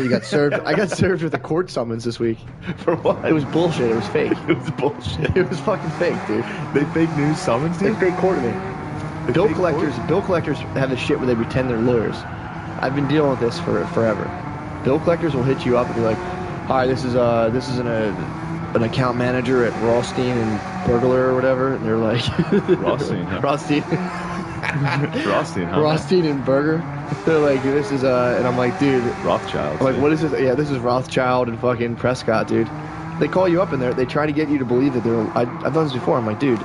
actually got served. I got served with a court summons this week. For what? It was bullshit. It was fake. It was bullshit. It was fucking fake, dude. They fake news summons, They dude? fake courted me. Bill collectors have this shit where they pretend they're lawyers. I've been dealing with this for forever. Bill collectors will hit you up and be like, "Hi, this is an account manager at Rothstein and Burglar or whatever," and they're like, Rothstein, huh? Rothstein. Rothstein, huh? Rothstein and Burger. They're like, "This is and I'm like, dude, Rothschild. I'm like, what is this? Yeah, this is Rothschild and fucking Prescott, dude. They call you up in there. They try to get you to believe that they're. I've done this before. I'm like, dude,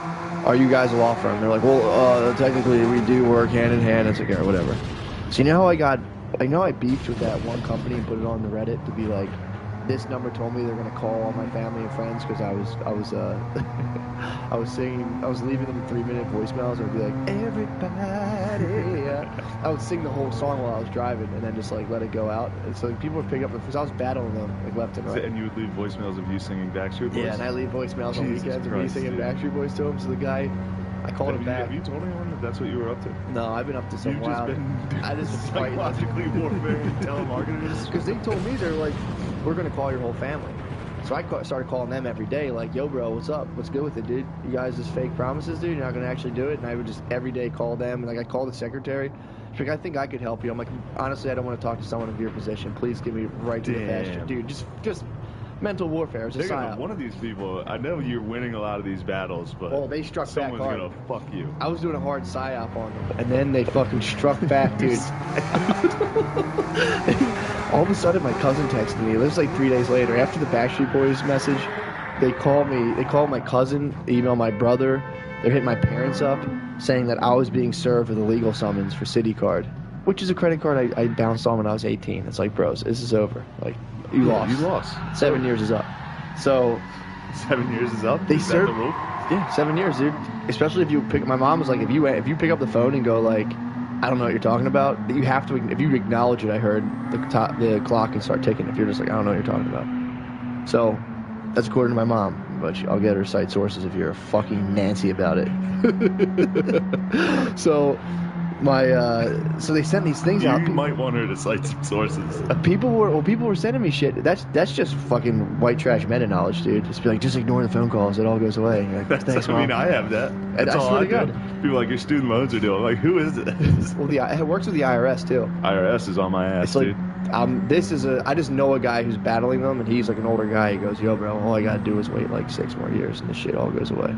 are you guys a law firm? They're like, well, technically we do work hand in hand. It's like, yeah, whatever. So you know how I beefed with that one company and put it on the Reddit to be like, this number told me they're gonna call all my family and friends because I was I was leaving them 3-minute voicemails and I'd be like, everybody. I would sing the whole song while I was driving and then just like let it go out. And so people would pick up because I was battling them like left and right. And you would leave voicemails of you singing Backstreet Boys? Yeah, and I leave voicemails on Jesus weekends of me Christ, singing dude. Backstreet Boys to him. So the guy, I called him back. Have you told anyone that that's what you were up to? No, I've been up to some You've wild. just been I just been fighting. psychologically warfare telemarketers? Because they told me they're like, we're gonna call your whole family. So I started calling them every day, like, yo, bro, what's up? What's good with it, dude? You guys just fake promises, dude? You're not gonna actually do it? And I would just every day call them, and like I called the secretary. She's like, I think I could help you. I'm like, honestly, I don't want to talk to someone of your position. Please give me right to the pasture, dude. Just mental warfare. It's a psyop. One of these people, I know you're winning a lot of these battles, but oh, they struck back hard. Someone's gonna fuck you. I was doing a hard psyop on them, and then they fucking struck back, dude. All of a sudden, my cousin texted me. It was like 3 days later. After the Backstreet Boys message, they called me. They called my cousin, emailed my brother. They're hitting my parents up, saying that I was being served with a legal summons for CitiCard, which is a credit card I bounced on when I was 18. It's like, bros, this is over. Like, you lost. You lost. 7 years is up. So 7 years is up? They Is that served. the rule? Yeah, 7 years, dude. Especially if you pick. My mom was like, if you pick up the phone and go like, I don't know what you're talking about. You have to. If you acknowledge it, I heard the clock can start ticking. If you're just like, I don't know what you're talking about. So that's according to my mom. But I'll get her cite sources if you're a fucking Nancy about it. So so they sent these things out. You might want her to cite some sources. People were sending me shit. That's just fucking white trash meta knowledge, dude. Just be like, just ignore the phone calls. It all goes away. And you're like, thanks, Mom. I mean, I have that. That's I all swear I to do. God. People are like, your student loans are due. I'm like, who is this? Well, it works with the IRS too. IRS is on my ass, It's like, dude. I just know a guy who's battling them, and he's like an older guy. He goes, yo, bro, all I gotta do is wait like 6 more years, and this shit all goes away.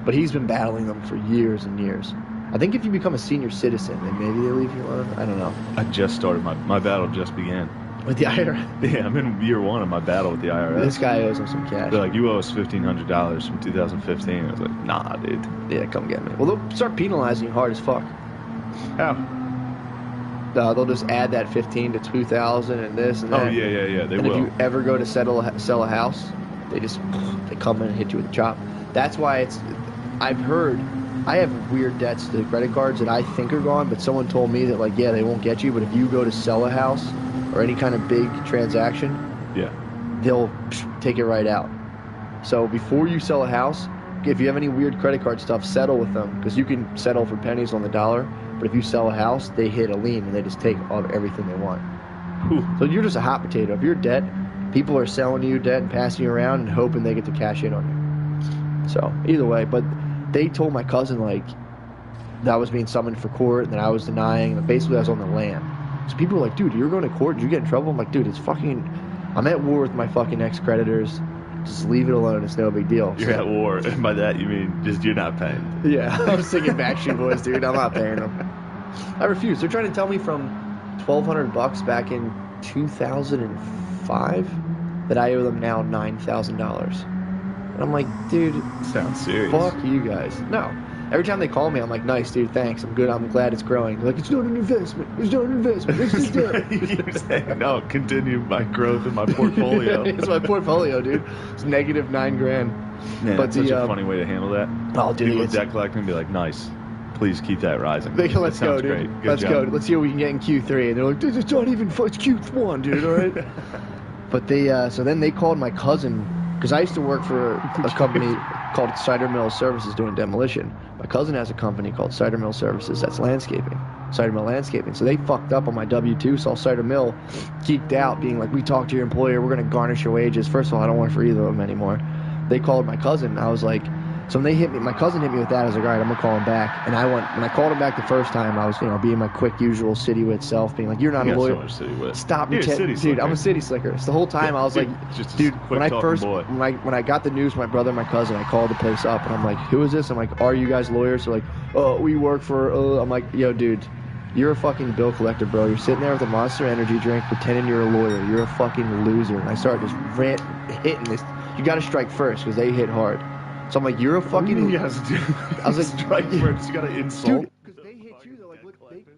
But he's been battling them for years and years. I think if you become a senior citizen, then maybe they leave you alone. I don't know. I just started. My battle just began. With the IRS? Yeah, I'm in year 1 of my battle with the IRS. This guy owes him some cash. They're like, you owe us $1,500 from 2015. I was like, nah, dude. Yeah, come get me. Well, they'll start penalizing you hard as fuck. How? They'll just add that 15 to 2,000 and this and that. Oh, yeah. They and will. if you ever go to sell a house, they come in and hit you with a chop. That's why I've heard, I have weird debts to the credit cards that I think are gone, but someone told me that, like, yeah, they won't get you, but if you go to sell a house or any kind of big transaction, Yeah. they'll take it right out. So before you sell a house, if you have any weird credit card stuff, settle with them, because you can settle for pennies on the dollar, but if you sell a house, they hit a lien and they just take everything they want. Whew. So you're just a hot potato. If you're debt, people are selling you debt and passing you around and hoping they get to cash in on you. So either way, but they told my cousin, like, that I was being summoned for court and that I was denying, and basically I was on the lam. So people were like, dude, you're going to court? Did you get in trouble? I'm like, dude, it's fucking, I'm at war with my fucking ex-creditors. Just leave it alone. It's no big deal. You're at war, and by that you mean just you're not paying. Yeah, I'm singing Backstreet Boys, dude. I'm not paying them. I refuse. They're trying to tell me from $1,200 back in 2005 that I owe them now $9,000. And I'm like, dude, Sounds serious. fuck you guys. No. Every time they call me, I'm like, nice, dude, thanks. I'm good. I'm glad it's growing. They're like, it's not an investment. It's not an investment. It's just debt. You keep saying, no, continue my growth in my portfolio. It's my portfolio, dude. It's negative $9,000. Man, But that's such the, a funny way to handle that. Oh, dude, People it's- debt collecting and be like, nice. Please keep that rising. Let's That go, sounds dude. Great. Good Let's job. go. Let's see what we can get in Q3. And they're like, this is not even, it's Q1, dude, all right? But they, so then they called my cousin, because I used to work for a company called Cider Mill Services doing demolition. My cousin has a company called Cider Mill Services that's landscaping. Cider Mill Landscaping. So they fucked up on my W-2, so Cider Mill geeked out, being like, we talked to your employer, we're going to garnish your wages. First of all, I don't work for either of them anymore. They called my cousin. I was like, so when they hit me, my cousin hit me with that. I was like, all right, I'm going to call him back. And when I called him back the first time, I was, being my quick, usual city wit self, being like, you're not a lawyer. So much city wit. Stop pretending. Dude, I'm a city slicker. So the whole time I was like, dude, when I got the news from my brother and my cousin, I called the place up and I'm like, who is this? I'm like, are you guys lawyers? They're like, oh, we work for, I'm like, yo, dude, you're a fucking bill collector, bro. You're sitting there with a Monster Energy drink pretending you're a lawyer. You're a fucking loser. And I started just hitting this. You got to strike first because they hit hard. So I'm like, you're a fucking... Yes, dude. I was like, strike first. You got to insult. Dude, because they hit you. They're like,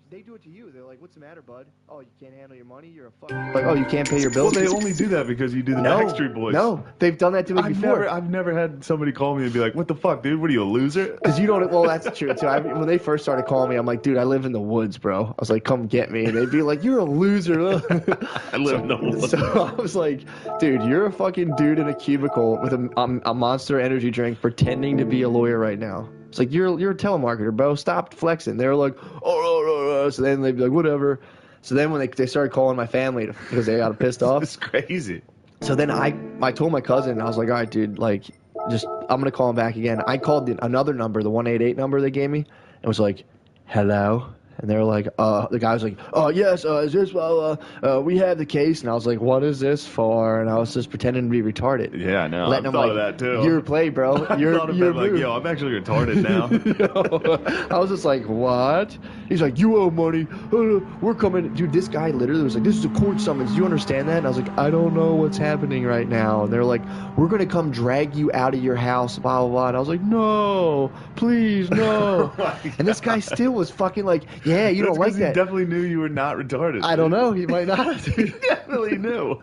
they do it to you. They're like, what's the matter, bud? Oh, you can't handle your money? You're a fucking... Like, oh, you can't pay your bills? Well, they only do that because you do the Backstreet Boys. No, they've done that to me before. I've never had somebody call me and be like, what the fuck, dude? What are you, a loser? Because you don't... Well, that's true, too. When they first started calling me, I'm like, dude, I live in the woods, bro. I was like, come get me. And they'd be like, you're a loser. I live in the woods. So I was like, dude, you're a fucking dude in a cubicle with a Monster Energy drink pretending to be a lawyer right now. It's like, you're a telemarketer, bro. Stop flexing. They were like, oh. So then they'd be like, whatever. So then when they started calling my family because they got pissed off. It's crazy. So then I told my cousin, I was like, all right, dude, like, I'm going to call him back again. I called another number, the 188 number they gave me, and was like, hello? And they were like, the guy was like, oh, yes, is this, we have the case. And I was like, what is this for? And I was just pretending to be retarded. Yeah, I know. Letting I thought of that, too. You're play, bro. You're like, yo, I'm actually retarded now. I was just like, what? He's like, you owe money. We're coming. Dude, this guy literally was like, this is a court summons. Do you understand that? And I was like, I don't know what's happening right now. And they're like, we're going to come drag you out of your house, blah, blah, blah. And I was like, no, please, no. And this guy still was fucking like, yeah, you don't like that. He definitely knew you were not retarded. I don't know. He might not. He definitely knew.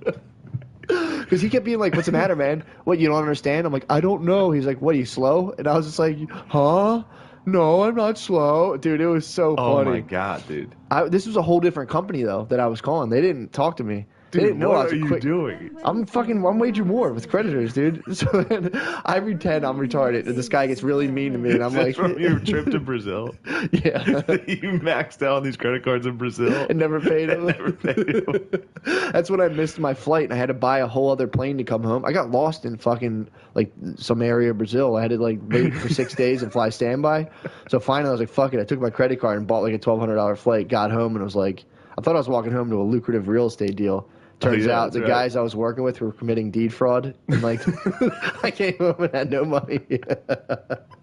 Because he kept being like, what's the matter, man? What, you don't understand? I'm like, I don't know. He's like, what, are you slow? And I was just like, huh? No, I'm not slow. Dude, it was so funny. Oh, my God, dude. This was a whole different company, though, that I was calling. They didn't talk to me. Dude, they didn't know what are you doing? I'm waging war with creditors, dude. So then I pretend I'm retarded, and this guy gets really mean to me, and I'm like... from your trip to Brazil? Yeah. You maxed out on these credit cards in Brazil? And never paid them. Never paid them. That's when I missed my flight, and I had to buy a whole other plane to come home. I got lost in fucking, like, some area of Brazil. I had to, like, wait for 6 days and fly standby. So finally, I was like, fuck it. I took my credit card and bought, like, a $1,200 flight, got home, and was like... I thought I was walking home to a lucrative real estate deal. Turns out the guys I was working with were committing deed fraud, and like I came home and had no money.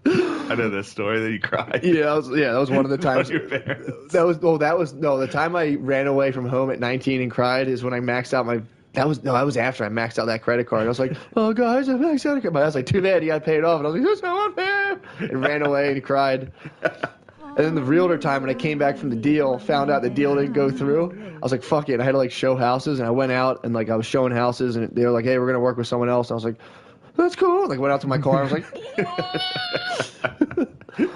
I know that story that you cried. Yeah, that was one of the times. Your parents. The time I ran away from home at 19 and cried is when I maxed out my. That was after I maxed out that credit card. I was like, oh guys, I maxed out a credit. But I was like, too bad, you got to pay it off. And I was like, that's so unfair. And ran away and cried. And then the realtor time, when I came back from the deal, found out the deal didn't go through. I was like, fuck it. I had to, like, show houses. And I went out, and, like, I was showing houses. And they were like, hey, we're going to work with someone else. And I was like, that's cool. Like, went out to my car. I was like...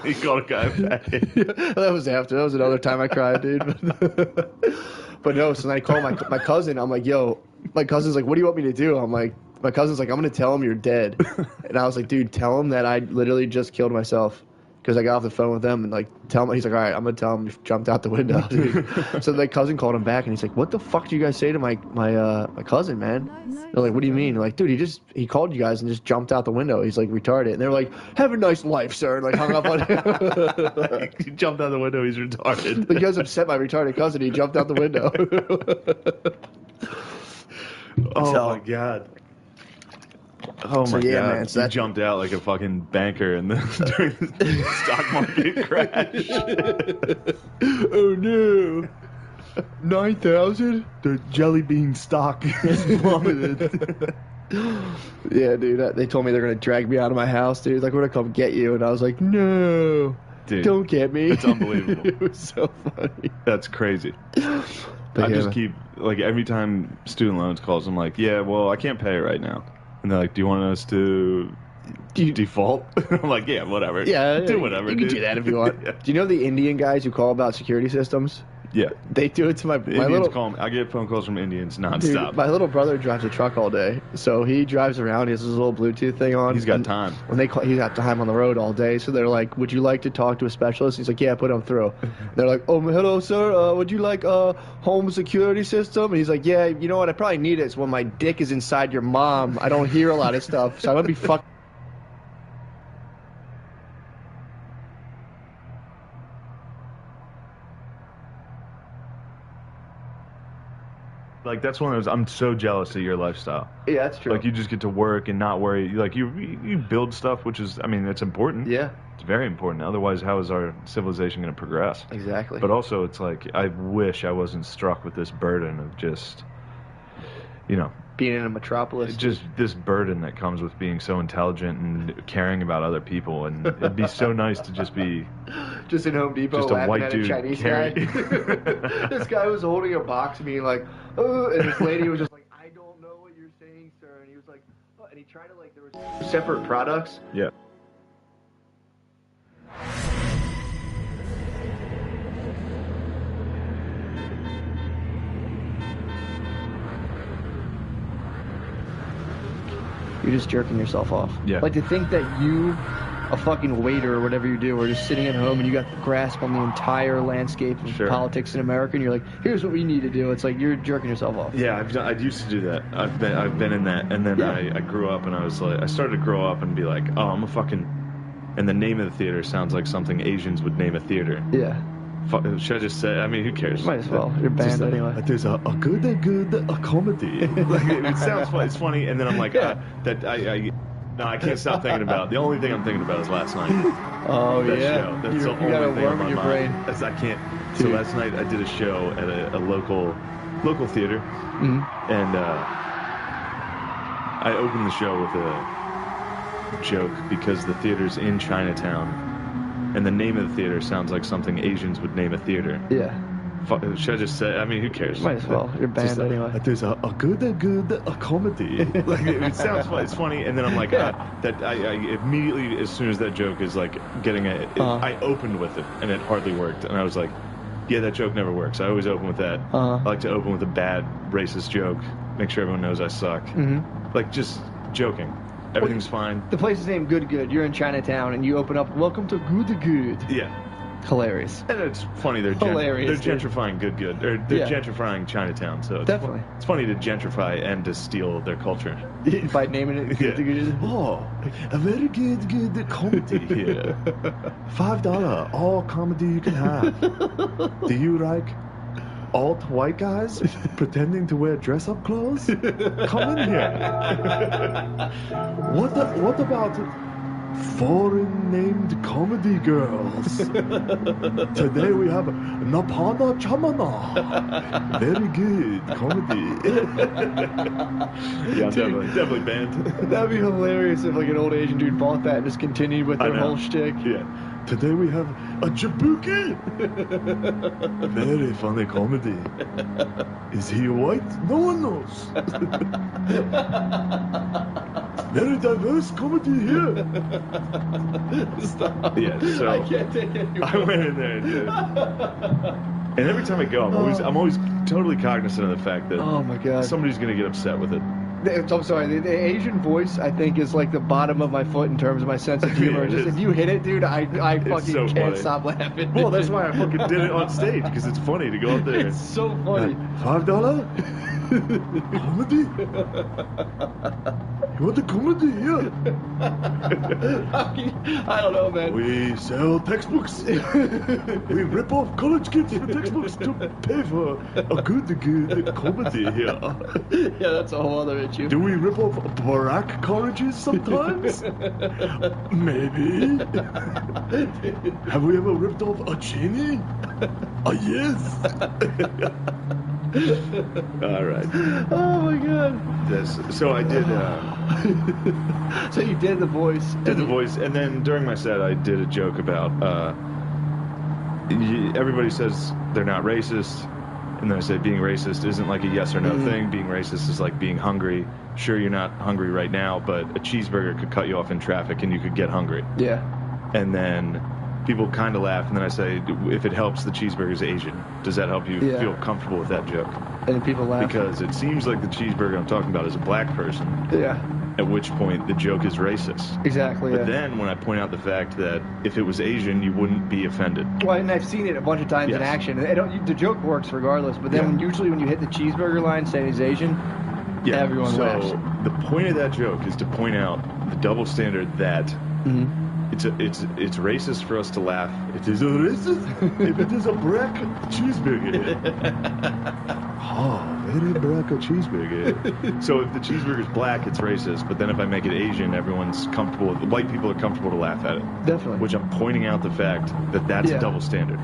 He called a guy back. Yeah, that was after. That was another time I cried, dude. But no, so then I called my cousin. I'm like, yo... My cousin's like, what do you want me to do? I'm like... My cousin's like, I'm going to tell him you're dead. And I was like, dude, tell him that I literally just killed myself. Because I got off the phone with him and like tell him, he's like, all right, I'm gonna tell him you jumped out the window, dude. So my cousin called him back and he's like, what the fuck do you guys say to my cousin, man? They're like, what do you mean? They're like, dude, he called you guys and just jumped out the window. He's like retarded. And they're like, have a nice life, sir. And like hung up on him. He jumped out the window. He's retarded. The guy's upset my retarded cousin. He jumped out the window. Oh my God. Oh my God! Man, so you jumped out like a fucking banker and then during the stock market crash. Oh no! 9,000? The jelly bean stock is plummeted. Yeah, dude. They told me they're gonna drag me out of my house, dude. Like, we're gonna come get you, and I was like, no, dude, don't get me. It's unbelievable. It was so funny. That's crazy. I just keep like every time student loans calls, I'm like, yeah, well, I can't pay right now. And they're like, do you want us to default? I'm like, yeah, whatever. Yeah. Do whatever, You dude. can do that if you want. Yeah. Do you know the Indian guys who call about security systems? Yeah. They do it to my Indians little. call 'em- I get phone calls from Indians nonstop. Dude, my little brother drives a truck all day, so he drives around. He has his little Bluetooth thing on. He's got time. When they call, he's got time on the road all day. So they're like, "Would you like to talk to a specialist?" He's like, "Yeah, put him through." They're like, "Oh, hello, sir. Would you like a home security system?" And he's like, "Yeah, you know what? I probably need it. It's when my dick is inside your mom. I don't hear a lot of stuff, so I would be fucked." Like, that's one of those, I'm so jealous of your lifestyle. Yeah, that's true. Like, you just get to work and not worry. Like, you build stuff, which is, I mean, it's important. Yeah, It's very important. Otherwise, how is our civilization going to progress? exactly. But also, it's like, I wish I wasn't struck with this burden of just, you know, being in a metropolis, just this burden that comes with being so intelligent and caring about other people. And it'd be so nice to just be just in Home Depot, just a laughing white at dude a Chinese guy. This guy was holding a box, being like, "Oh," and this lady was just like, "I don't know what you're saying, sir." And he was like, "Oh," and he tried to like, there was separate products. Yeah. You're just jerking yourself off. Yeah. Like to think that you, a fucking waiter or whatever you do, are just sitting at home and you got the grasp on the entire landscape of Sure. politics in America, and you're like, "Here's what we need to do." It's like you're jerking yourself off. Yeah, I used to do that. I've been in that, and then Yeah. I grew up, and I was like, I started to grow up and be like, oh, I'm a fucking, and the name of the theater sounds like something Asians would name a theater. Yeah. Should I just say? I mean, who cares? Might as well. You're banned anyway. There's a good comedy. Like, it sounds fun. It's funny, and then I'm like, Yeah. No, I can't stop thinking about. The only thing I'm thinking about is last night. Oh That yeah. show. That's you the only got a thing worm on my in your mind. brain. I can't. So Dude. last night I did a show at a local theater, Mhm. and I opened the show with a joke because the theater's in Chinatown, and the name of the theater sounds like something Asians would name a theater. Yeah. Should I just say? I mean, who cares? Might as well. You're banned Just, anyway. There's a good comedy. Like, it sounds fun. It's funny, and then I'm like, Yeah. I immediately, as soon as that joke is like getting I opened with it, and it hardly worked, and I was like, yeah, that joke never works. I always open with that. I like to open with a bad racist joke, make sure everyone knows I suck. Like, just joking. Everything's fine. The place is named Good Good. You're in Chinatown, and you open up, "Welcome to Good Good." Yeah. Hilarious. And it's funny they're Hilarious, they're dude. gentrifying Good, or they're Yeah. gentrifying Chinatown. So it's Definitely. It's funny to gentrify and to steal their culture. By naming it Good Good. Oh, a very good comedy here. $5, all comedy you can have. Do you like alt white guys pretending to wear dress-up clothes? Come in here. What about foreign named comedy girls? Today we have Napana Chamana. Very good comedy. Yeah, I'm definitely banned. That'd be hilarious if like an old Asian dude bought that and just continued with their whole shtick. Yeah. Today we have a Jabuki. Very funny comedy. Is he white? No one knows. Very diverse comedy here. Stop. Yeah, so I can't take it anymore. I went in there and did it. And every time I go, I'm always totally cognizant of the fact that Oh my god. somebody's gonna get upset with it. I'm sorry, the Asian voice I think is like the bottom of my foot in terms of my sense of humor. Yeah, it Just is. if you hit it, dude, I fucking so can't funny. stop laughing. Well, that's why I fucking did it on stage, because it's funny to go up there. It's so funny. $5? Comedy? You want the comedy here? I don't know, man. We sell textbooks. We rip off college kids for textbooks to pay for a good comedy here. Yeah, that's a whole other issue. Do we rip off Barack colleges sometimes? Maybe. Have we ever ripped off a Cheney? Yes. All right. Oh my god. So I did. So you did the voice. Did the voice, and then during my set, I did a joke about. Everybody says they're not racist, and then I said being racist isn't like a yes or no thing. Being racist is like being hungry. Sure, you're not hungry right now, but a cheeseburger could cut you off in traffic, and you could get hungry. Yeah. And then people kind of laugh, and then I say, if it helps, the cheeseburger's Asian. Does that help you feel comfortable with that joke? And then people laugh. Because it seems like the cheeseburger I'm talking about is a black person. Yeah. At which point, the joke is racist. Exactly, But then, when I point out the fact that if it was Asian, you wouldn't be offended. Well, and I've seen it a bunch of times in action. The joke works regardless, but then usually when you hit the cheeseburger line saying he's Asian, everyone laughs. So, the point of that joke is to point out the double standard that it's racist for us to laugh. It is a racist if it is a black cheeseburger. Oh, very black cheeseburger. So if the cheeseburger's black, it's racist. But then if I make it Asian, everyone's comfortable. White people are comfortable to laugh at it. Definitely. Which I'm pointing out the fact that that's a double standard.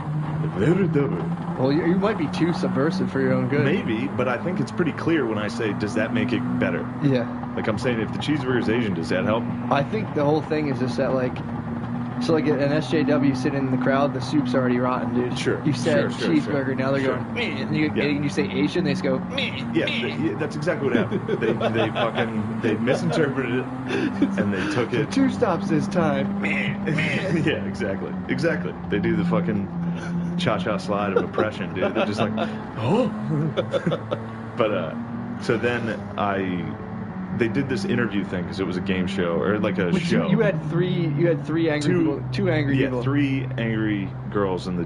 Very double. Well, you might be too subversive for your own good. Maybe, but I think it's pretty clear when I say, does that make it better? Yeah. Like I'm saying, if the cheeseburger's Asian, does that help? I think the whole thing is just that, like, so like an SJW sitting in the crowd, the soup's already rotten, dude. Sure. You said cheeseburger, now they're going, meh, and you say Asian, they just go, meh. Yeah, that's exactly what happened. They misinterpreted it, and they took it. 2 stops this time. Yeah, exactly. They do the fucking cha-cha slide of oppression, dude. They're just like, oh. But so then they did this interview thing because it was a game show or like a show. You had three angry people, two angry people. 3 angry girls in the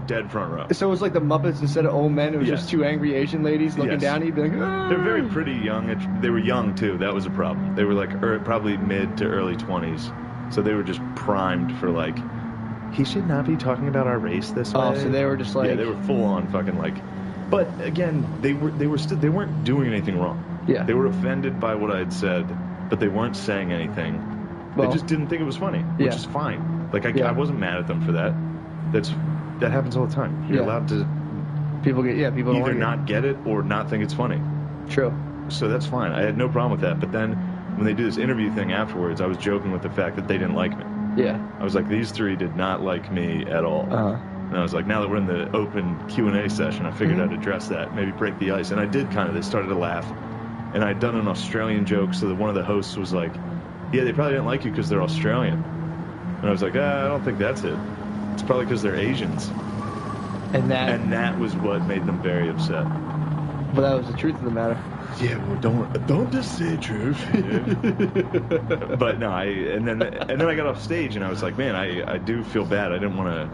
dead front row. So it was like the Muppets instead of old men. It was just 2 angry Asian ladies looking down at you, like, ah. They're very pretty young. They were young too. That was a problem. They were like probably mid to early 20s. So they were just primed for like, he should not be talking about our race this way. Oh, so they were just like, they were full on fucking like. But again, they weren't doing anything wrong. Yeah. They were offended by what I had said, but they weren't saying anything. They just didn't think it was funny, which is fine. Like I wasn't mad at them for that. That happens all the time. You're allowed to people either not get it or not think it's funny. True. So that's fine. I had no problem with that. But then when they do this interview thing afterwards, I was joking with the fact that they didn't like me. Yeah. I was like, these 3 did not like me at all. And I was like, now that we're in the open Q&A session, I figured I'd address that, maybe break the ice. And I did kind of. They started to laugh. And I'd done an Australian joke, so that one of the hosts was like, yeah, they probably didn't like you because they're Australian. And I was like, I don't think that's it. It's probably because they're Asians. And that was what made them very upset. But that was the truth of the matter. Yeah, well, don't just say truth. Yeah. But no, and then I got off stage and I was like, man, I do feel bad. I didn't want to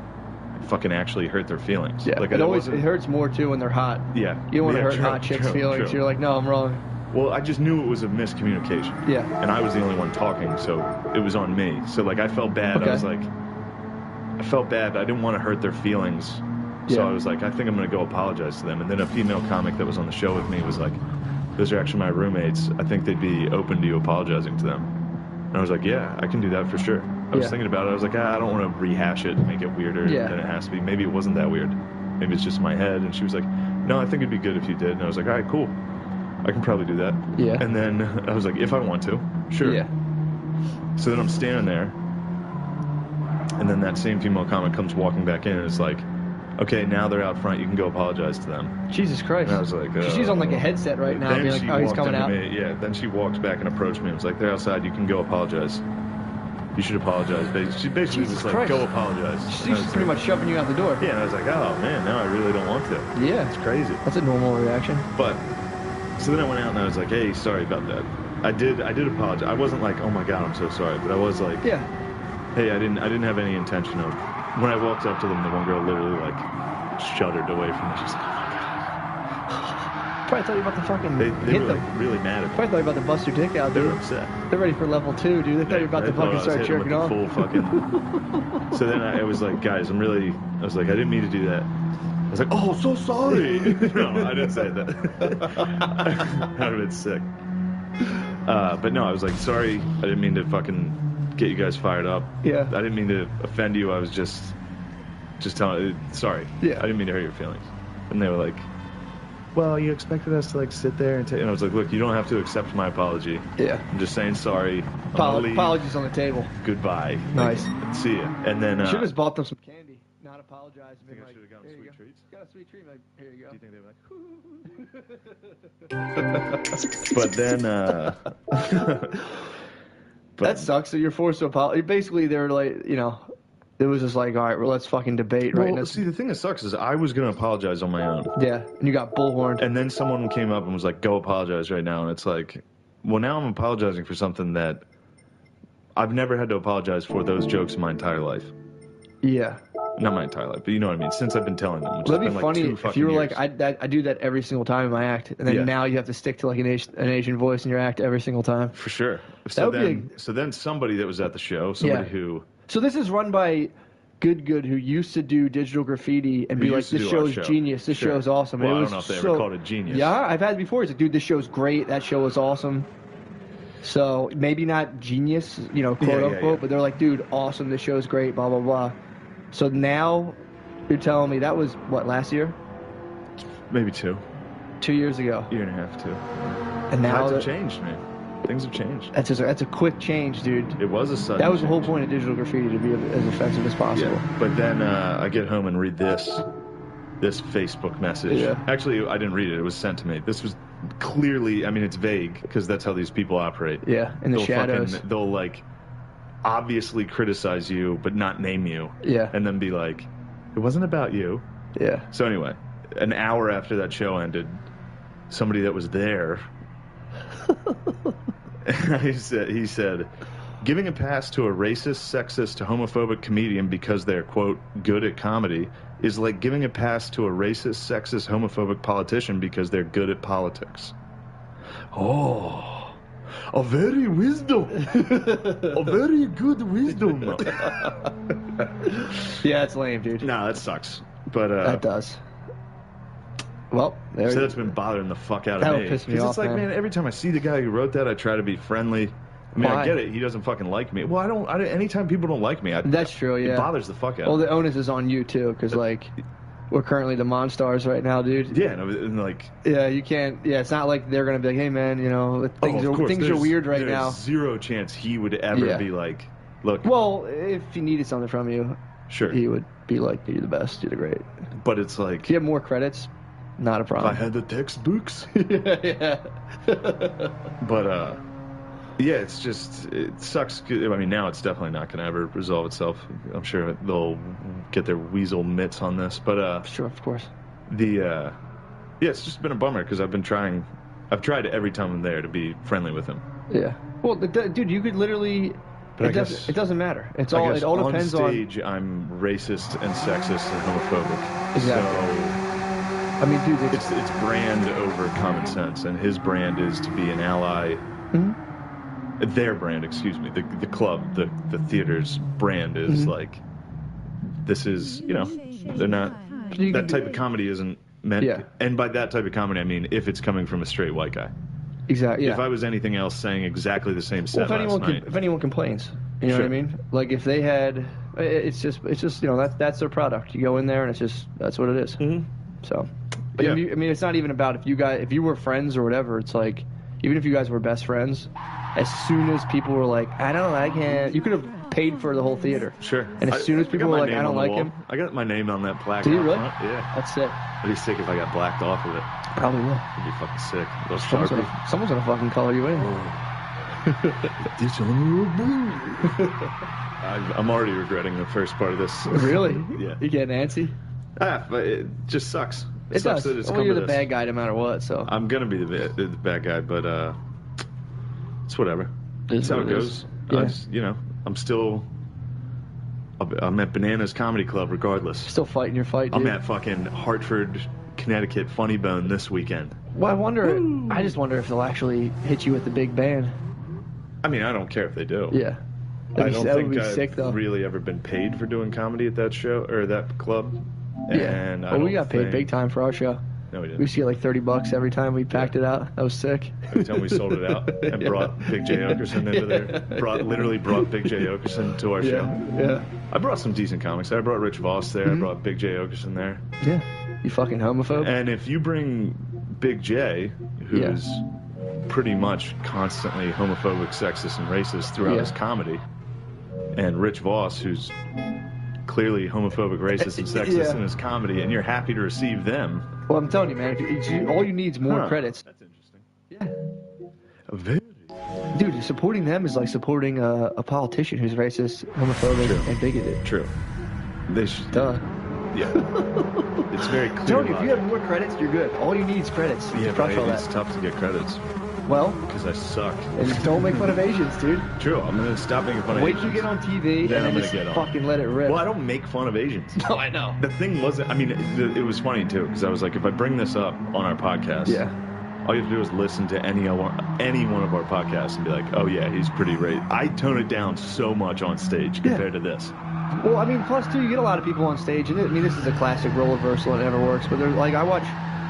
fucking actually hurt their feelings. Yeah, like it hurts more too when they're hot. Yeah, you don't want to hurt hot chicks' feelings. You're like, no, I'm wrong. Well, I just knew it was a miscommunication. Yeah. And I was the only one talking, so it was on me. So like, I felt bad. Okay. I felt bad. I didn't want to hurt their feelings. So I was like, I think I'm going to go apologize to them. And then a female comic that was on the show with me was like, those are actually my roommates. I think they'd be open to you apologizing to them. And I was like, yeah, I can do that for sure. I was thinking about it. I was like, I don't want to rehash it and make it weirder than it has to be. Maybe it wasn't that weird. Maybe it's just my head. And she was like, no, I think it'd be good if you did. And I was like, all right, cool. I can probably do that. Yeah. And then I was like, if I want to, sure. Yeah. So then I'm standing there. And then that same female comic comes walking back in and it's like, okay, now they're out front. You can go apologize to them. Jesus Christ. And I was like, she's on like a headset right now, being like, oh, he's coming out. Then she walked back and approached me and was like, they're outside. You can go apologize. You should apologize. She basically was like, go apologize. She's pretty much shoving you out the door. Yeah, and I was like, oh, man, now I really don't want to. Yeah. It's crazy. That's a normal reaction. But, so then I went out and I was like, hey, sorry about that. I did apologize. I wasn't like, oh my God, I'm so sorry. But I was like, hey, I didn't have any intention of. When I walked up to them, the one girl literally like shuddered away from me. She's like, oh my God. Probably thought you were about to fucking they were like really mad at me. Probably thought you were about to bust your dick out, dude. They were upset. They're ready for level 2, dude. They thought you were about to fucking start jerking off. Full fucking. So then I was like, guys, I was like, I didn't mean to do that. I was like, oh, so sorry. No, I didn't say that. That would have been sick. But no, I was like, sorry. I didn't mean to fucking get you guys fired up. Yeah. I didn't mean to offend you. I was just telling. Sorry. Yeah. I didn't mean to hurt your feelings. And they were like, well, you expected us to like sit there and I was like, look, you don't have to accept my apology. Yeah. I'm just saying sorry. Apologies on the table. Goodbye. Nice. Like, see ya. And then you should have bought them some candy. Not apologize. I think I should have gotten sweet treats. Got a sweet treat. Like, here you go. Do you think they were like? But then. That sucks. So you're forced to apologize. Basically, they're like, they're It was just like, all right, well, let's fucking debate, right? Well, see, the thing that sucks is I was going to apologize on my own. Yeah, and you got bullhorned. And then someone came up and was like, go apologize right now. And it's like, well, now I'm apologizing for something that I've never had to apologize for those jokes in my entire life. Yeah. Not my entire life, but you know what I mean? Since I've been telling them. Which That'd has be been funny if you were years. like, I do that every single time in my act, and then now you have to stick to like an Asian voice in your act every single time. For sure. So then somebody that was at the show, somebody who... So this is run by Good, who used to do digital graffiti and be like, this show's genius, this show's awesome. Well, and I don't know if they ever called it genius. Yeah, I've had it before. It's like, dude, this show's great, that show was awesome. So maybe not genius, quote unquote, but they're like, dude, awesome, this show's great, blah, blah, blah. So now you're telling me that was, what, last year? Maybe 2. 2 years ago. Year and a half, 2. And now times have changed, man. Things have changed. That's a quick change, dude. It was a sudden That was change. the whole point of digital graffiti, to be as effective as possible. Yeah. But then I get home and read this Facebook message. Yeah. Actually, I didn't read it. It was sent to me. This was clearly, I mean, it's vague because that's how these people operate. Yeah, in the shadows. They'll like obviously criticize you, but not name you. Yeah. And then be like, it wasn't about you. Yeah. So anyway, an hour after that show ended, somebody that was there, he said, giving a pass to a racist, sexist, homophobic comedian because they're, quote, good at comedy is like giving a pass to a racist, sexist, homophobic politician because they're good at politics. Oh, a very wisdom. A very good wisdom. Yeah, it's lame, dude. Nah, that sucks. But that does. Well, so that's been bothering the fuck out of me. That'll piss me off, it's like, man, every time I see the guy who wrote that, I try to be friendly. I mean, I get it. He doesn't fucking like me. Well, I don't. Anytime people don't like me, that's true. Yeah, it bothers the fuck out. Well, the onus is on you too, because like we're currently the Monstars right now, dude. Yeah, and like. Yeah, you can't. Yeah, it's not like they're gonna be like, hey man, things are weird right now. There's zero chance he would ever be like, look. Well, if he needed something from you, sure, he would be like, you're the best, you're the great. But it's like, if you have more credits, not a problem. If I had the textbooks. Yeah. But yeah, it sucks. I mean, now it's definitely not going to ever resolve itself. I'm sure they'll get their weasel mitts on this, but sure, of course. Yeah, it's just been a bummer because I've tried every time I'm there to be friendly with him. Yeah. Well, dude, you could literally. But it doesn't matter. It all depends on. On stage, I'm racist and sexist and homophobic. Exactly. So, I mean, dude, it's brand over common sense, and his brand is to be an ally. Mm-hmm. Their brand, excuse me, the club, the theater's brand is like, this is, they're not, that type of comedy isn't meant, and by that type of comedy, I mean, if it's coming from a straight white guy. Exactly, yeah. If I was anything else saying exactly the same set last night. If anyone complains, you know what I mean? Like, if they had, it's just that's their product. You go in there, and that's what it is. Mm-hmm. So, but I mean, it's not even about if you were friends or whatever, it's like, even if you guys were best friends, as soon as people were like, I don't like him, you could have paid for the whole theater. Sure. And as soon as people were like, I don't like him. I got my name on that plaque. Did you really? Yeah. That's sick. It'd be sick if I got blacked off of it. Probably will. It'd be fucking sick. Someone's gonna fucking color you in. This on blue. I'm already regretting the first part of this. Really? Yeah. You get antsy? But it just sucks. It sucks does. That it's you're the bad guy no matter what, so. I'm gonna be the bad guy, but it's whatever. That's how it goes. Yeah. I'm at Bananas Comedy Club regardless. Still fighting your fight, dude. I'm at fucking Hartford, Connecticut Funny Bone this weekend. Well, I just wonder if they'll actually hit you with the big band. I mean, I don't care if they do. Yeah. I don't think I've really ever been paid for doing comedy at that show or that club. And well, we got paid big time for our show. No, we didn't. We used to get like $30 every time we packed it out. That was sick. Every time we sold it out and brought Big J Okerson into there. Literally brought Big J Okerson to our show. Yeah. I brought some decent comics. I brought Rich Voss there. I brought Big J Okerson there. Yeah. You fucking homophobe. And if you bring Big J, who's pretty much constantly homophobic, sexist, and racist throughout his comedy, and Rich Voss, who's clearly homophobic, racist, and sexist in his comedy, and you're happy to receive them. Well, I'm telling you, man, all you need is more credits. That's interesting. Yeah. Dude, supporting them is like supporting a politician who's racist, homophobic, and bigoted. True. They should. Duh. Yeah. It's very clear. Tony, if you have more credits, you're good. All you need is credits. Yeah, to crush all it's that. tough to get credits. Well, because I suck. And don't make fun of Asians, dude. True, I'm gonna stop making fun of Wait Asians. till you get on TV then and then just fucking let it rip. Well, I don't make fun of Asians. No, I know. The thing wasn't. I mean, it was funny too because I was like, if I bring this up on our podcast, yeah, all you have to do is listen to any one of our podcasts and be like, oh yeah, he's pretty great. I tone it down so much on stage compared to this. Well, I mean, plus too, you get a lot of people on stage, and I mean, this is a classic role reversal and it never works. But there's like, I watch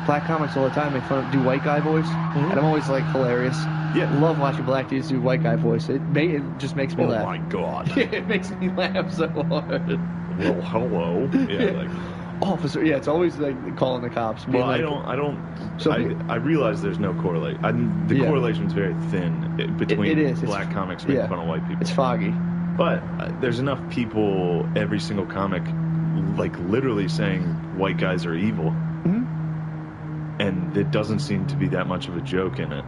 black comics all the time make fun of do white guy voice, and I'm always like hilarious. Yeah, love watching black dudes do white guy voice. It just makes me laugh. Oh my god, it makes me laugh so hard. Well, hello. Yeah, like officer. Yeah, it's always like calling the cops. Well, like, I don't. I realize there's no correlation. The correlation's very thin between black comics making fun of white people. It's foggy. But there's enough people, every single comic, like literally saying white guys are evil, and it doesn't seem to be that much of a joke in it.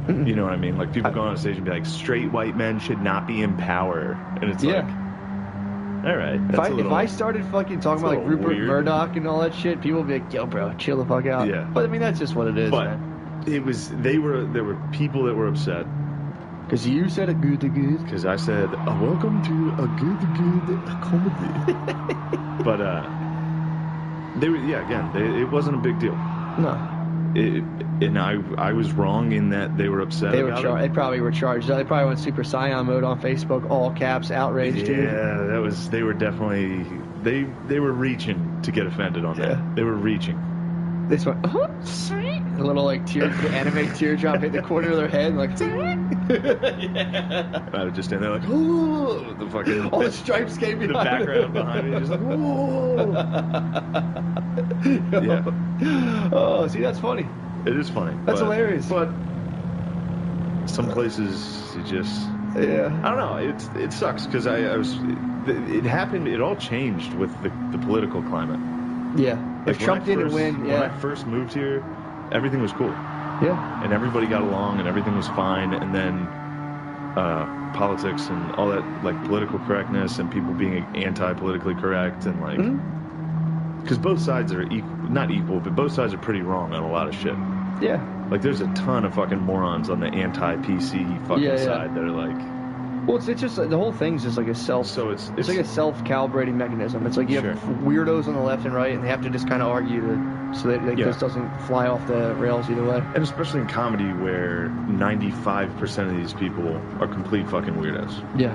You know what I mean? Like people go on stage and be like, "Straight white men should not be in power," and it's like, all right. If I started fucking talking about like Rupert Murdoch and all that shit, people would be like, "Yo, bro, chill the fuck out." Yeah. But I mean, that's just what it is. But man. there were people that were upset. Because you said a good. Because I said, welcome to a good comedy. But, it wasn't a big deal. No. And I was wrong in that they were upset about it. They probably were charged. They probably went Super Saiyan mode on Facebook, all caps, outraged. Yeah, they were definitely, they were reaching to get offended on that. They were reaching. This one, sweet. A little like anime teardrop hit the corner of their head, like. I would just stand there like, oh, the fucking. All the stripes came behind. The background behind me, just like, whoa. Yeah. Oh, see, that's funny. It is funny. That's hilarious. But some places, it just. Yeah. I don't know. It sucks because it happened. It all changed with the political climate. Yeah. If Trump didn't win, when I first moved here, everything was cool. Yeah. And everybody got along and everything was fine. And then politics and all that, like political correctness and people being anti-politically correct and like, because both sides are not equal, but both sides are pretty wrong on a lot of shit. Yeah. Like there's a ton of fucking morons on the anti-PC fucking side that are like. Well, it's just the whole thing's just like a self. So it's like a self-calibrating mechanism. It's like you have weirdos on the left and right, and they have to just kind of argue so that this doesn't fly off the rails either way. And especially in comedy, where 95% of these people are complete fucking weirdos. Yeah.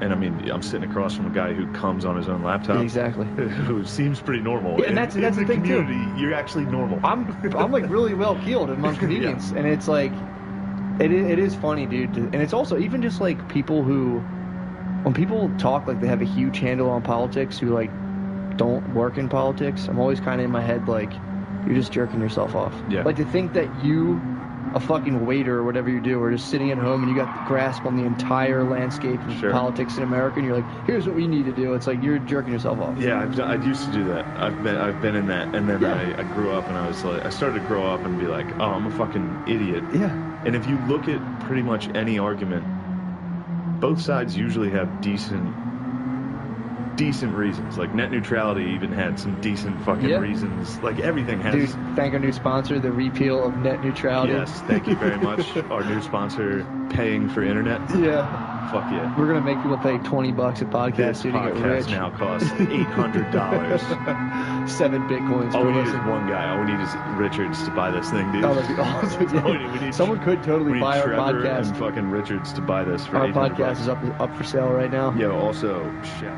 And I mean, I'm sitting across from a guy who comes on his own laptop. Exactly. Who seems pretty normal. Yeah, and that's the thing community, too. You're actually normal. I'm like really well keeled among comedians, and it's like. It is funny, dude. And it's also even just like people who, when people talk like they have a huge handle on politics who like don't work in politics, I'm always kind of in my head like, you're just jerking yourself off. Yeah. Like to think that you, a fucking waiter or whatever you do, or just sitting at home and you got the grasp on the entire landscape of politics in America, and you're like, here's what we need to do. It's like you're jerking yourself off. Yeah, I used to do that. I've been in that, and then I grew up and I was like, I started to grow up and be like, oh, I'm a fucking idiot. Yeah. And if you look at pretty much any argument, both sides usually have decent reasons. Like net neutrality even had some decent fucking reasons. Like everything has. Dude, thank our new sponsor, the repeal of net neutrality. Yes, thank you very much. Our new sponsor paying for internet. Yeah. Fuck yeah. We're going to make people pay $20 a podcast to get rich. This podcast now costs $800. 7 bitcoins. All we need is one guy. All we need is Richards to buy this thing, dude. Oh, that'd be awesome. We need Someone could totally buy our Trevor podcast. And fucking Richards to buy this for our $800. Podcast is up for sale right now. Yeah, also, shit.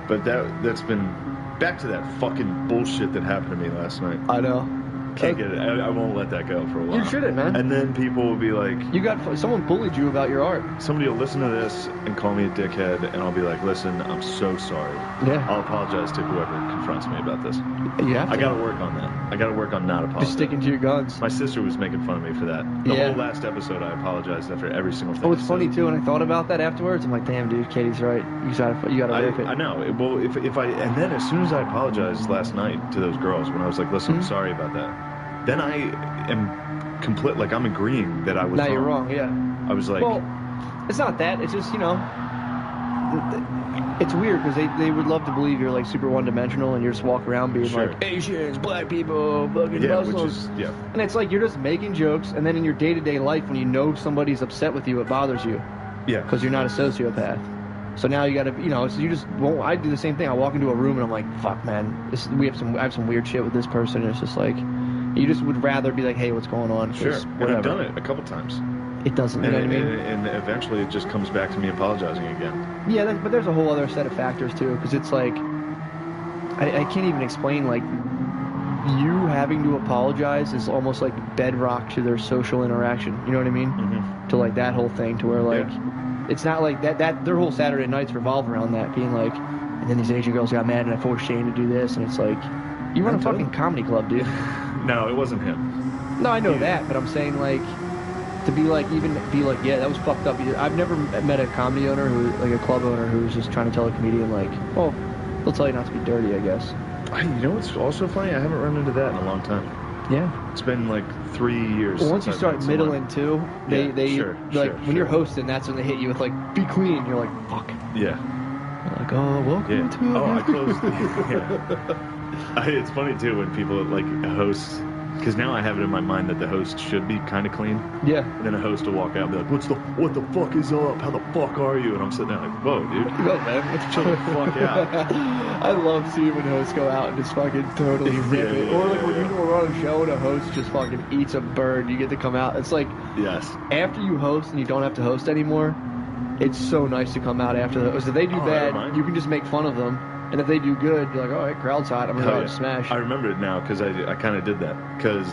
But that's been back to that fucking bullshit that happened to me last night. I know. Can't get it. I won't let that go for a while. You shouldn't, man. And then people will be like... Someone bullied you about your art. Somebody will listen to this and call me a dickhead, and I'll be like, listen, I'm so sorry. Yeah. I'll apologize to whoever confronts me about this. You have to. I gotta work on that. I gotta work on not apologizing. Just sticking to your guns. My sister was making fun of me for that. The whole last episode, I apologized after every single thing. Oh, it's funny, too, when I thought about that afterwards, I'm like, damn, dude, Katie's right. You gotta rip it. I know. Well, if I... And then as soon as I apologized last night to those girls, when I was like, listen, I'm sorry about that. Then I am complete, like I'm agreeing that I was wrong. Now you're wrong, yeah. I was like... Well, it's not that. It's just, It's weird because they would love to believe you're like super one-dimensional and you just walk around being like Asians, black people, fucking Muslims. And it's like you're just making jokes, and then in your day-to-day life, when you know somebody's upset with you, it bothers you. Yeah. Because you're not a sociopath. So now you got to, so you just won't. I do the same thing. I walk into a room and I'm like, fuck, man, I have some weird shit with this person. And it's just like, you just would rather be like, hey, what's going on? Sure. And I've done it a couple times. It doesn't, you know what I mean? And eventually it just comes back to me apologizing again. Yeah, but there's a whole other set of factors too, because it's like, I can't even explain, like, you having to apologize is almost like bedrock to their social interaction. You know what I mean? Mm-hmm. To like that whole thing, to where like, it's not like that their whole Saturday nights revolve around that, being like, and then these Asian girls got mad and I forced Shane to do this, and it's like, you run a fucking comedy club, dude. No, it wasn't him. No, I know that, but I'm saying like, to be like, yeah, that was fucked up. I've never met a comedy owner like a club owner who was just trying to tell a comedian like, well, they'll tell you not to be dirty, I guess. You know what's also funny? I haven't run into that in a long time. Yeah. It's been like 3 years. Well, once you start middling too, when you're hosting, that's when they hit you with like, be clean. You're like, fuck. Yeah. You're like, oh, welcome to. Oh, I closed. It's funny too when people like host. Because now I have it in my mind that the host should be kind of clean. Yeah. And then a host will walk out and be like, what the fuck is up? How the fuck are you? And I'm sitting there like, whoa, dude. Go, man. Chill the fuck out. I love seeing when hosts go out and just fucking totally rip it. Or like when you're on a show and a host just fucking eats a bird, you get to come out. It's like, yes. After you host and you don't have to host anymore, it's so nice to come out after those. If they do bad, you can just make fun of them. And if they do good, you're like, all right, crowd's hot. I'm going to go out and smash. I remember it now because I kind of did that. Because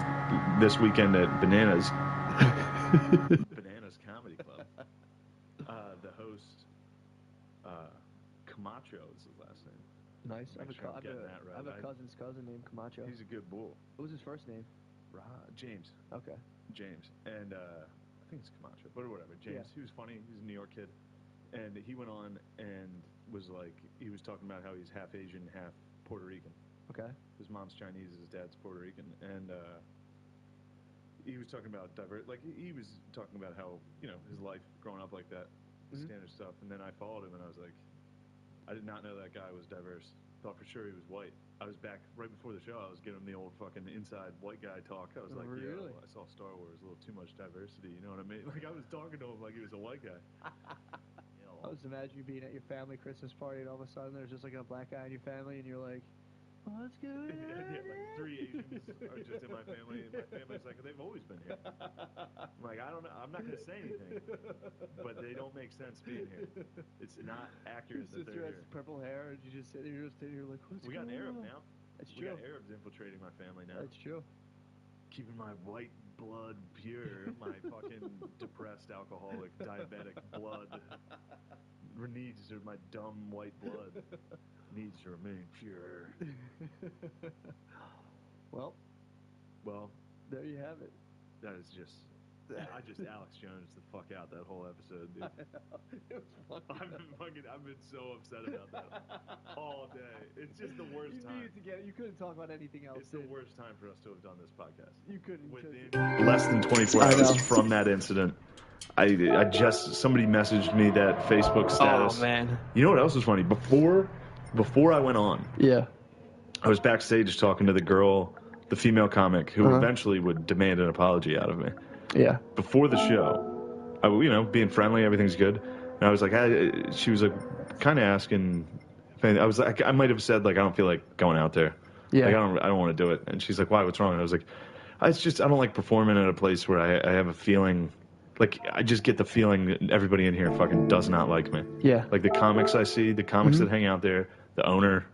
this weekend at Bananas Comedy Club, the host, Camacho is his last name. Nice. I have a cousin's cousin named Camacho. He's a good bull. What was his first name? James. Okay. James. And I think it's Camacho, but whatever. James. Yeah. He was funny. He's a New York kid. And he went on and was like, he was talking about how he's half Asian, half Puerto Rican. Okay. His mom's Chinese, his dad's Puerto Rican. And he was talking about he was talking about how, his life growing up like that, standard stuff. And then I followed him and I was like, I did not know that guy was diverse. Thought for sure he was white. I was back right before the show. I was giving him the old fucking inside white guy talk. I was like, really? I saw Star Wars, a little too much diversity. You know what I mean? Like I was talking to him like he was a white guy. I was imagining you being at your family Christmas party and all of a sudden there's just like a black guy in your family and you're like, what's going on? Yeah, like 3 Asians are just in my family and my family's like, they've always been here. I'm like, I don't know. I'm not going to say anything, but they don't make sense being here. It's not accurate that they're here. Your sister has purple hair and you just sit here like, what's going on? We got an Arab now. That's true. We got Arabs infiltrating my family now. That's true. Keeping my white blood pure, my fucking depressed, alcoholic, diabetic blood needs, or my dumb white blood needs to remain pure. Well, there you have it. That is just, I just Alex Jones the fuck out that whole episode, dude. It was funny. I've been so upset about that all day. It's just the worst time. You couldn't talk about anything else. It's the worst time for us to have done this podcast. You couldn't. Within less than 24 hours from that incident, somebody messaged me that Facebook status. Oh man! You know what else was funny? Before I went on, I was backstage talking to the girl, the female comic, who eventually would demand an apology out of me. Yeah. Before the show, being friendly, everything's good. And I was like, she was like, kind of asking. I was like, I might have said like, I don't feel like going out there. Yeah. Like, I don't want to do it. And she's like, why? What's wrong? And I was like, I don't like performing at a place where I have a feeling. Like, I just get the feeling that everybody in here fucking does not like me. Yeah. Like, the comics I see, the comics that hang out there, the owner,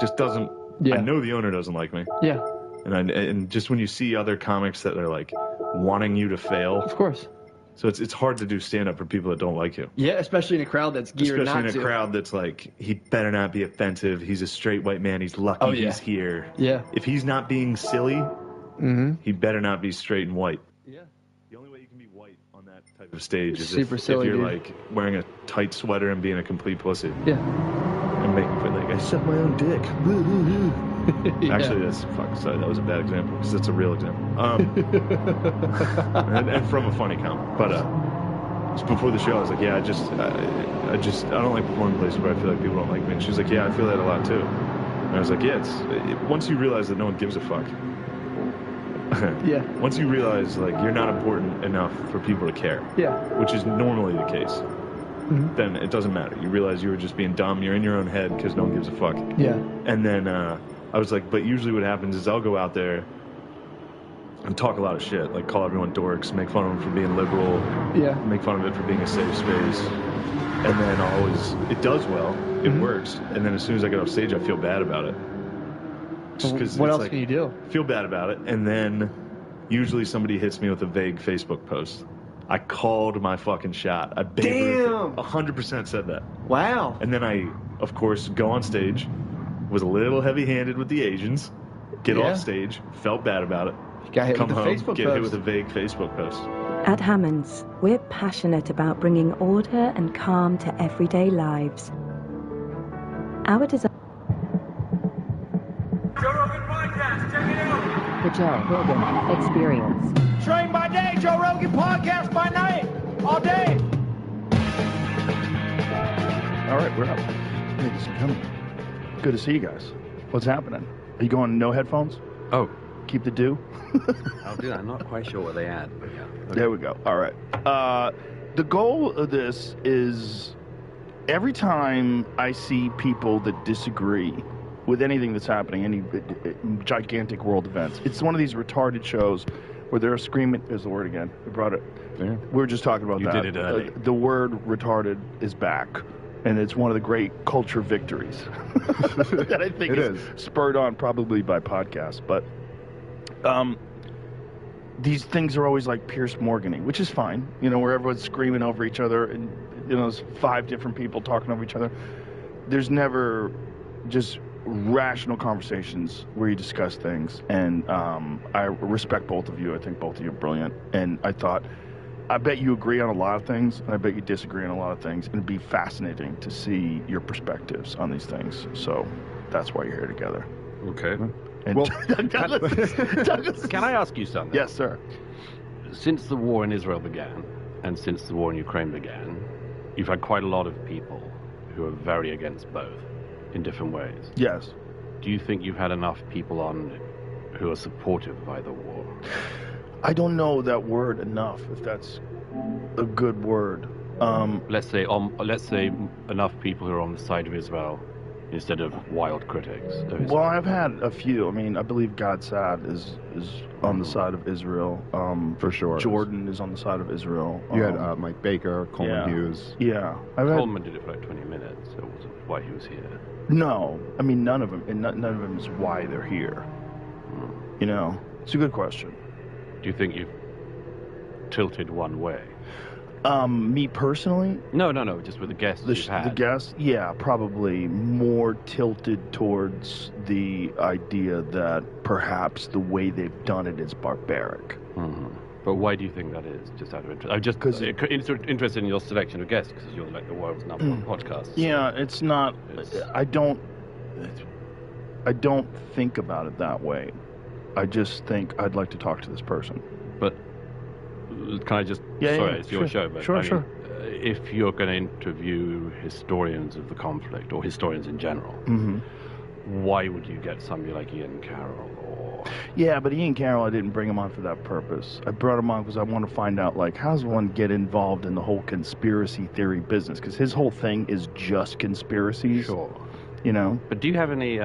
just doesn't. Yeah. I know the owner doesn't like me. Yeah. And just when you see other comics that are like wanting you to fail. Of course. So it's hard to do stand up for people that don't like you. Yeah, especially in a crowd that's geared not to. Especially in a crowd that's like, he better not be offensive. He's a straight white man. He's lucky he's here. Yeah. If he's not being silly, he better not be straight and white. Yeah. The only way you can be white on that type of stage is if you're like wearing a tight sweater and being a complete pussy. Yeah. And making feel like I suck my own dick. Actually, sorry, that was a bad example because it's a real example. And from a funny comment, but before the show, I was like, yeah, I don't like performing places where I feel like people don't like me. And she was like, yeah, I feel that a lot too. And I was like, yeah, once you realize that no one gives a fuck. Yeah. Once you realize like you're not important enough for people to care. Yeah. Which is normally the case. Then it doesn't matter. You realize you were just being dumb. You're in your own head because no one gives a fuck. Yeah. And then I was like, but usually what happens is I'll go out there and talk a lot of shit, like call everyone dorks, make fun of them for being liberal, make fun of it for being a safe space, and then it does well, it works, and then as soon as I get off stage, I feel bad about it. Just because what else can you do? Feel bad about it, and then usually somebody hits me with a vague Facebook post. I called my fucking shot. I 100% said that. Wow. And then I, of course, go on stage, was a little heavy-handed with the Asians, get off stage, felt bad about it. Got hit Come with the home, Facebook get post. hit with a vague Facebook post. At Hammonds, we're passionate about bringing order and calm to everyday lives. Our design. Joe Rogan Podcast, check it out. The Joe Rogan Experience. Train by day, Joe Rogan Podcast by night, all day. All right, we're up. Thanks for coming. Good to see you guys. What's happening? Are you going no headphones? Oh. Keep the dew? I'll do that. I'm not quite sure what they add, but yeah. Okay. There we go. All right. The goal of this is every time I see people that disagree with anything that's happening, any gigantic world events, it's one of these retarded shows where they're screaming. There's the word again. We brought it. Yeah. We were just talking about that. You did it early. The word retarded is back. And it's one of the great culture victories that I think is spurred on probably by podcasts. But these things are always like Pierce Morgan-y, which is fine, where everyone's screaming over each other and, there's 5 different people talking over each other. There's never just rational conversations where you discuss things. And I respect both of you. I think both of you are brilliant. And I bet you agree on a lot of things, and I bet you disagree on a lot of things. And it'd be fascinating to see your perspectives on these things. So that's why you're here together. Okay. And well, Douglas, can I ask you something? Yes, sir. Since the war in Israel began, and since the war in Ukraine began, you've had quite a lot of people who are very against both in different ways. Yes. Do you think you've had enough people on who are supportive of either war? I don't know that word enough, if that's a good word. Let's say enough people who are on the side of Israel instead of wild critics. Well, I've had a few. I mean, I believe God Sad is on the side of Israel. For sure. Jordan is on the side of Israel. You had Mike Baker, Coleman Hughes. Yeah. Coleman did it for like 20 minutes, so it wasn't why he was here. No. I mean, none of them. And none of them is why they're here. It's a good question. Do you think you've tilted one way? Me personally? No, just with the guests you've had. The guests? Yeah, probably more tilted towards the idea that perhaps the way they've done it is barbaric. Mm-hmm. But why do you think that is, just out of interest? I'm just interested in your selection of guests, because you're like the world's number one podcast. Yeah, it's not... I don't think about it that way. I just think I'd like to talk to this person. But can I just... Sorry, it's your show, but Sure. If you're going to interview historians of the conflict, or historians in general, why would you get somebody like Ian Carroll? Yeah, but Ian Carroll, I didn't bring him on for that purpose. I brought him on because I want to find out, how does one get involved in the whole conspiracy theory business? Because his whole thing is just conspiracies. Sure. But do you have any...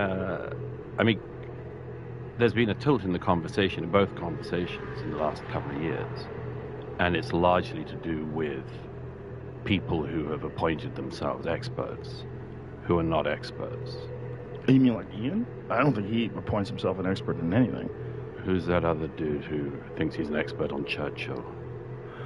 there's been a tilt in the conversation, in both conversations, in the last couple of years. And it's largely to do with people who have appointed themselves experts, who are not experts. You mean like Ian? I don't think he appoints himself an expert in anything. Who's that other dude who thinks he's an expert on Churchill?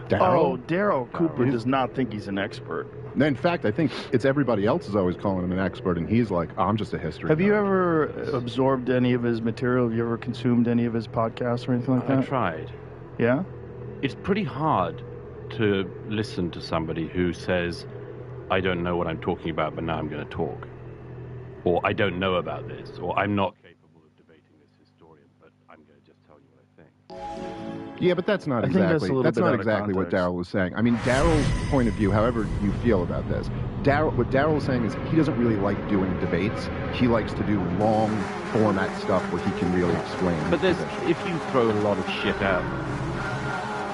Daryl Cooper does not think he's an expert. In fact, I think it's everybody else is always calling him an expert, and he's like, I'm just a history Have nerd. you ever absorbed any of his material? Have you ever consumed any of his podcasts or anything like that? I tried. Yeah? It's pretty hard to listen to somebody who says, I don't know what I'm talking about, but now I'm going to talk. Or I don't know about this, or I'm not capable of debating this historian, but I'm going to just tell you what I think. Yeah, but that's not I think that's exactly a little that's bit not out of exactly what context. Daryl was saying. I mean, Daryl's point of view, however you feel about this, what Daryl was saying is he doesn't really like doing debates. He likes to do long format stuff where he can really explain. But if you throw a lot of shit out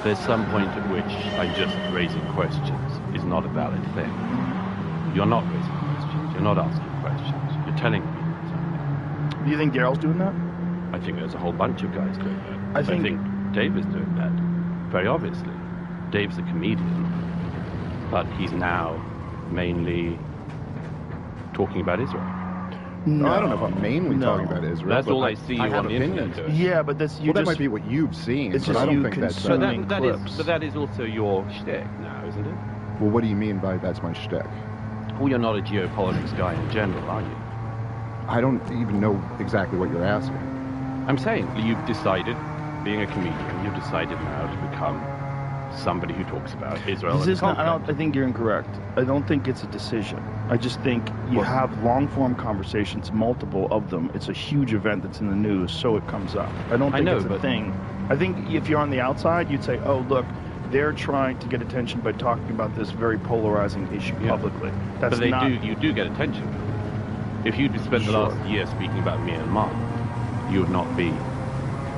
there's some point at which just raising questions is not a valid thing. You're not raising questions. You're not asking questions. You're telling me something. Do you think Daryl's doing that? I think there's a whole bunch of guys doing that. I think Dave is doing that, very obviously. Dave's a comedian, but he's now mainly talking about Israel. No, I don't know if I'm mainly talking about Israel. That's all I see you on the internet doing. Yeah, but that's you. Well, that might be what you've seen. It's but just I don't you think that's. consuming clips. But that is also your shtick now, isn't it? Well, what do you mean by that's my shtick? Well, you're not a geopolitics guy in general, are you? I don't even know exactly what you're asking. I'm saying you've decided, being a comedian, you've decided now to become somebody who talks about Israel. I think you're incorrect. I don't think it's a decision. I just think you have long-form conversations, multiple of them. It's a huge event that's in the news, so it comes up. I don't think it's a thing. I think if you're on the outside, you'd say, oh, look, they're trying to get attention by talking about this very polarizing issue publicly. That's you do get attention. If you'd spent the last year speaking about Myanmar, you would not be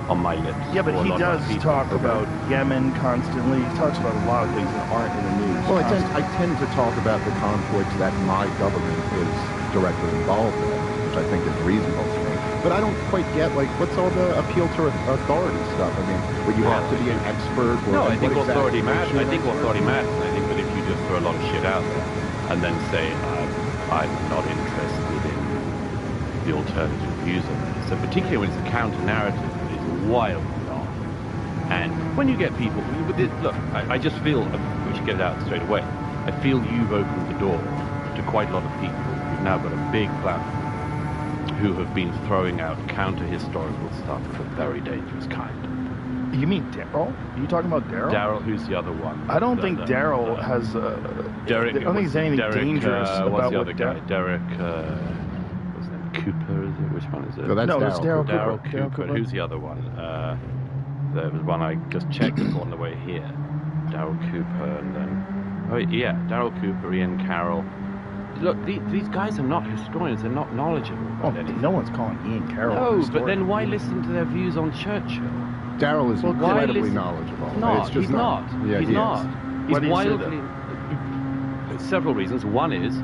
on my lips. Yeah, but he does talk about Yemen constantly. He talks about a lot of things that aren't in the news. Well, I tend to talk about the conflicts that my government is directly involved in, which I think is reasonable to me. But I don't quite get, like, what's all the appeal to authority stuff? I mean, would you have to be an expert? No, I think authority matters. I think authority matters. I think that if you just throw a lot of shit out there and then say, I'm not interested in the alternative views of it. So particularly when it's a counter-narrative that is wildly off. And when you get people, look, I just feel, we should get it out straight away, I feel you've opened the door to quite a lot of people who've now got a big platform who have been throwing out counter-historical stuff of a very dangerous kind. You mean Daryl? Are you talking about Daryl? Daryl, who's the other one? I don't think Daryl has Derek, I don't think there's anything dangerous about what's the other what guy? Derek, what's his name? Cooper, is it? Which one is it? No, it's Daryl Daryl Cooper. Cooper. Who's the other one? There was one I just checked on the way here. Daryl Cooper, and then... Oh, yeah, Daryl Cooper, Ian Carroll. Look, these guys are not historians. They're not knowledgeable about anything. No one's calling Ian Carroll No, but then why listen to their views on Churchill? Daryl is incredibly knowledgeable. He's not. Yeah, he's not. Why do you say wildly... Several reasons. One is,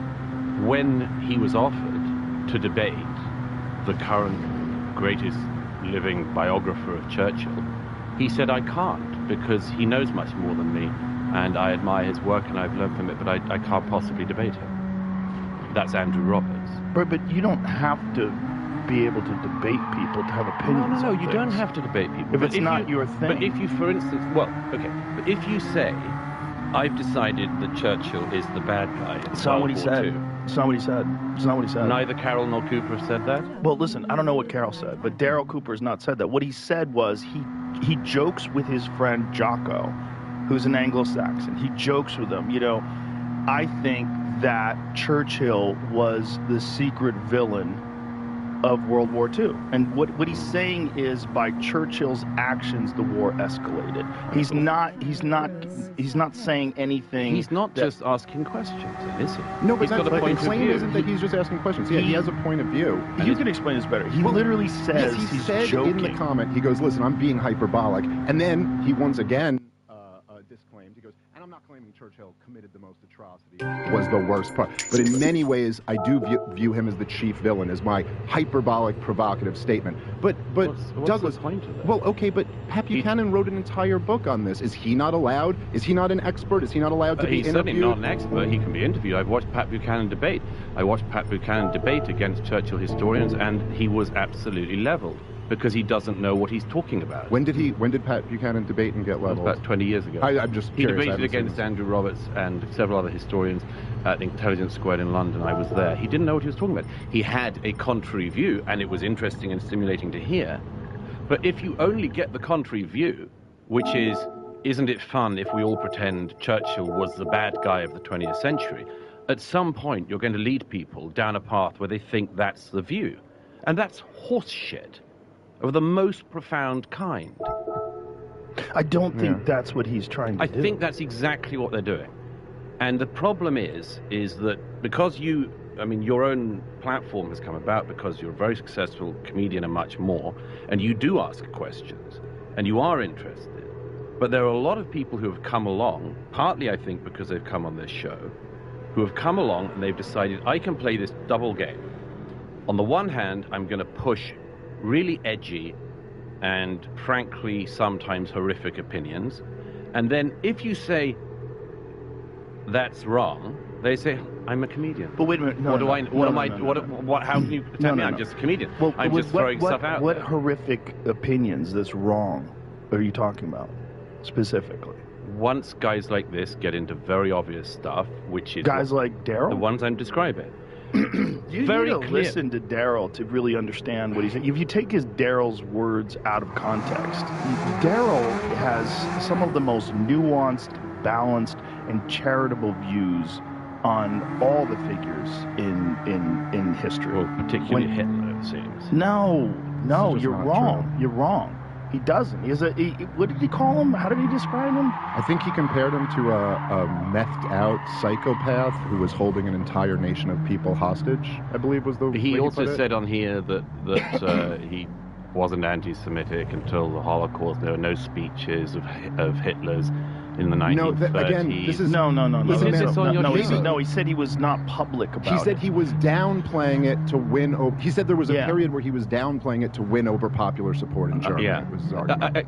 when he was offered to debate the current greatest living biographer of Churchill, he said, I can't, because he knows much more than me, and I admire his work and I've learned from it, but I can't possibly debate him. That's Andrew Roberts. But you don't have to be able to debate people to have opinions. No, on you things. don't have to debate people. If it's not your thing. But if you, for instance, but if you say, I've decided that Churchill is the bad guy. It's not what he said. It's not what he said. It's not what he said. Neither Carroll nor Cooper have said that? Well, listen, I don't know what Carroll said, but Daryl Cooper has not said that. What he said was he jokes with his friend Jocko, who's an Anglo-Saxon. He jokes with him. You know, I think that Churchill was the secret villain of World War II. And what he's saying is, by Churchill's actions, the war escalated. He's not saying anything. He's not just asking questions, is he? No, but he's got a point the claim of view. isn't that he's just asking questions. Yeah, he has a point of view. You can explain this better. He literally says he he's said joking. in the comment, he goes, listen, I'm being hyperbolic. And then he once again disclaimed, he goes, and I'm not claiming Churchill committed the most atrocities, was the worst part. But in many ways, I do view him as the chief villain, as my hyperbolic, provocative statement. But what's Douglas, the point of that? well, okay, but Pat Buchanan wrote an entire book on this. Is he not allowed? Is he not an expert? Is he not allowed to be interviewed? He's certainly not an expert. He can be interviewed. I've watched Pat Buchanan debate. I watched Pat Buchanan debate against Churchill historians, and he was absolutely leveled, because he doesn't know what he's talking about. When did Pat Buchanan debate and get leveled? About 20 years ago. I'm just curious. He debated against Andrew Roberts and several other historians at Intelligence Squared in London. I was there. He didn't know what he was talking about. He had a contrary view, and it was interesting and stimulating to hear. But if you only get the contrary view, which is, isn't it fun if we all pretend Churchill was the bad guy of the 20th century, at some point you're going to lead people down a path where they think that's the view. And that's horse shit of the most profound kind. I don't think that's what he's trying to do. I think that's exactly what they're doing. And the problem is that because your own platform has come about because you're a very successful comedian and much more, and you do ask questions, and you are interested. But there are a lot of people who have come along, partly I think because they've come on this show, who have come along and they've decided, I can play this double game. On the one hand, I'm going to push really edgy and frankly sometimes horrific opinions. And then if you say that's wrong, they say, I'm a comedian. But wait a minute. How can you tell me I'm just a comedian? Well, I'm just throwing stuff out What there. horrific opinions that's wrong are you talking about, specifically? Once guys like this get into very obvious stuff, which is... Guys like Daryl? The ones I'm describing. You very need to clear. listen to Daryl to really understand what he's saying. If you take Daryl's words out of context, Daryl has some of the most nuanced, balanced, and charitable views on all the figures in history. Well, particularly Hitler, it seems. No, you're wrong. True. You're wrong. He doesn't. What did he call him? How did he describe him? I think he compared him to a methed-out psychopath who was holding an entire nation of people hostage, I believe was the way He also put it. said on here that he wasn't anti-Semitic until the Holocaust. There were no speeches of Hitler's in the 1930s. No, again, this is... No. Is this on your show? No, he said he was not public about it. He said he was downplaying it to win over... He said there was a period where he was downplaying it to win over popular support in Germany. Was his argument.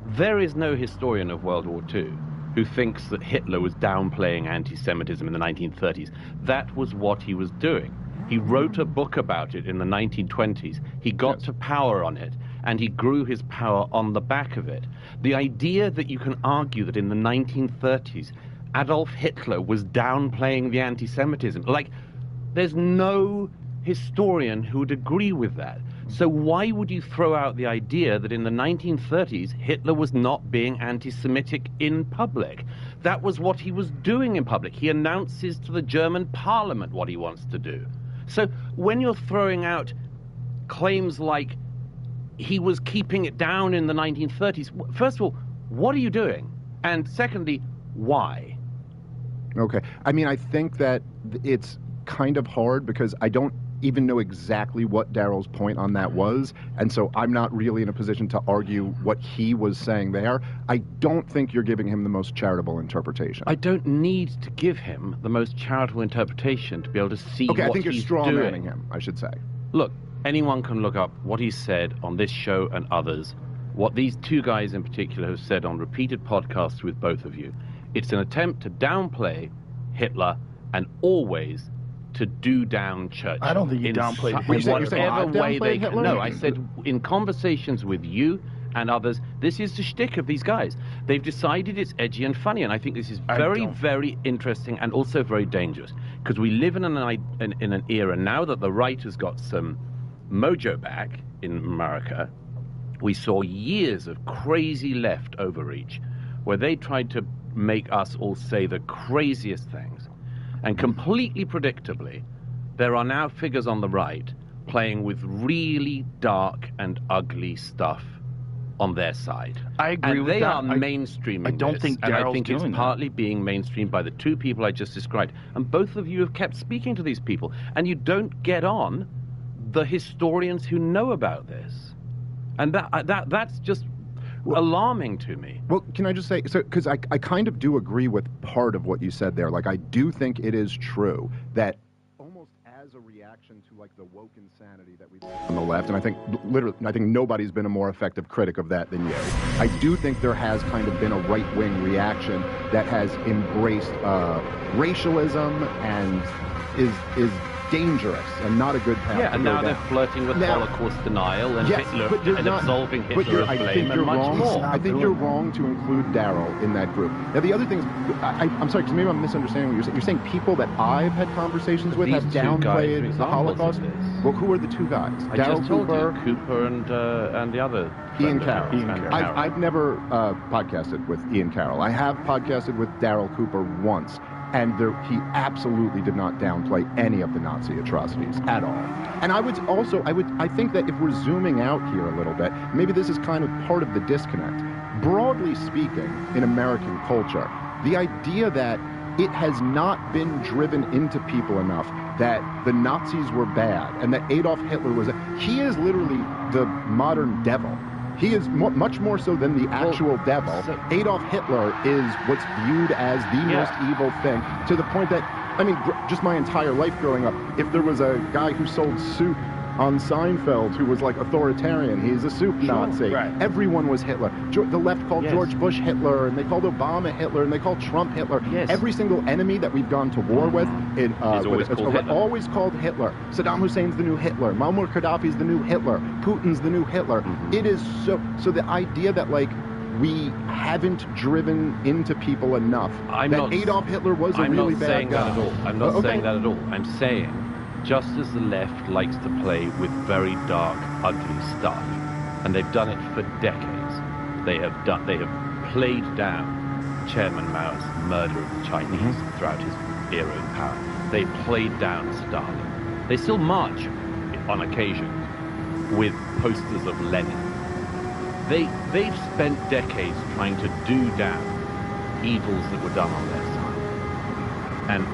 There is no historian of World War II who thinks that Hitler was downplaying anti-Semitism in the 1930s. That was what he was doing. He wrote a book about it in the 1920s. He got to power on it, and he grew his power on the back of it. The idea that you can argue that in the 1930s, Adolf Hitler was downplaying the anti-Semitism, there's no historian who would agree with that. So why would you throw out the idea that in the 1930s, Hitler was not being anti-Semitic in public? That was what he was doing in public. He announces to the German parliament what he wants to do. So when you're throwing out claims like he was keeping it down in the 1930s, first of all, what are you doing? And secondly, why? Okay. I mean, I think that it's kind of hard because I don't even know exactly what Daryl's point on that was, and so I'm not really in a position to argue what he was saying there. I don't think you're giving him the most charitable interpretation. I don't need to give him the most charitable interpretation to be able to see what he's doing. Okay, I think you're straw-manning him, I should say. Look, anyone can look up what he said on this show and others, what these two guys in particular have said on repeated podcasts with both of you. It's an attempt to downplay Hitler and always to do down Churchill. I don't think you downplayed Hitler. You're saying I've way they downplayed Hitler? can. No, I said in conversations with you and others, this is the shtick of these guys. They've decided it's edgy and funny, and I think this is very, very interesting and also very dangerous, because we live in an era now that the right has got some mojo back in America. We saw years of crazy left overreach, where they tried to make us all say the craziest things. And completely predictably, there are now figures on the right playing with really dark and ugly stuff on their side. I agree and with they that. are mainstreaming I don't this, think and I Daryl's think it's doing that. partly being mainstreamed by the two people I just described. And both of you have kept speaking to these people, and you don't get on the historians who know about this. And that's just alarming to me. Well, can I just say, because I kind of do agree with part of what you said there. I do think it is true that almost as a reaction to the woke insanity that we've on the left, and I think nobody's been a more effective critic of that than you. I do think there has kind of been a right-wing reaction that has embraced racialism and is dangerous and not a good path to and go now down. they're flirting with Holocaust denial and Hitler and absolving Hitler of blame and much more. I think you're wrong to include Daryl in that group. Now, the other thing is, I'm sorry, because maybe I'm misunderstanding what you're saying. You're saying people that I've had conversations with have downplayed the Holocaust? Well, who are the two guys? I Daryl just told Cooper, you, Cooper and the other. Ian Carroll. I've never podcasted with Ian Carroll. I have podcasted with Daryl Cooper once, and he absolutely did not downplay any of the Nazi atrocities at all. And I think that if we're zooming out here a little bit, maybe this is kind of part of the disconnect. broadly speaking, in American culture, the idea that it has not been driven into people enough that the Nazis were bad and that Adolf Hitler was he is literally the modern devil. He is much more so than the actual devil. Adolf Hitler is what's viewed as the most evil thing, to the point that, I mean, just my entire life growing up, if there was a guy who sold soup on Seinfeld who was like authoritarian, he's a soup Nazi. Right. Everyone was Hitler. The left called George Bush Hitler, and they called Obama Hitler, and they called Trump Hitler. Yes. Every single enemy that we've gone to war with, always called Hitler. Saddam Hussein's the new Hitler. Muammar Gaddafi's the new Hitler. Putin's the new Hitler. It is so the idea that like we haven't driven into people enough Adolf Hitler was a really bad guy. I'm not saying that at all. I'm saying, just as the left likes to play with very dark, ugly stuff, and they've done it for decades, they have played down Chairman Mao's murder of the Chinese throughout his era in power. They played down Stalin. They still march on occasion with posters of Lenin. They've spent decades trying to do down evils that were done on their side. And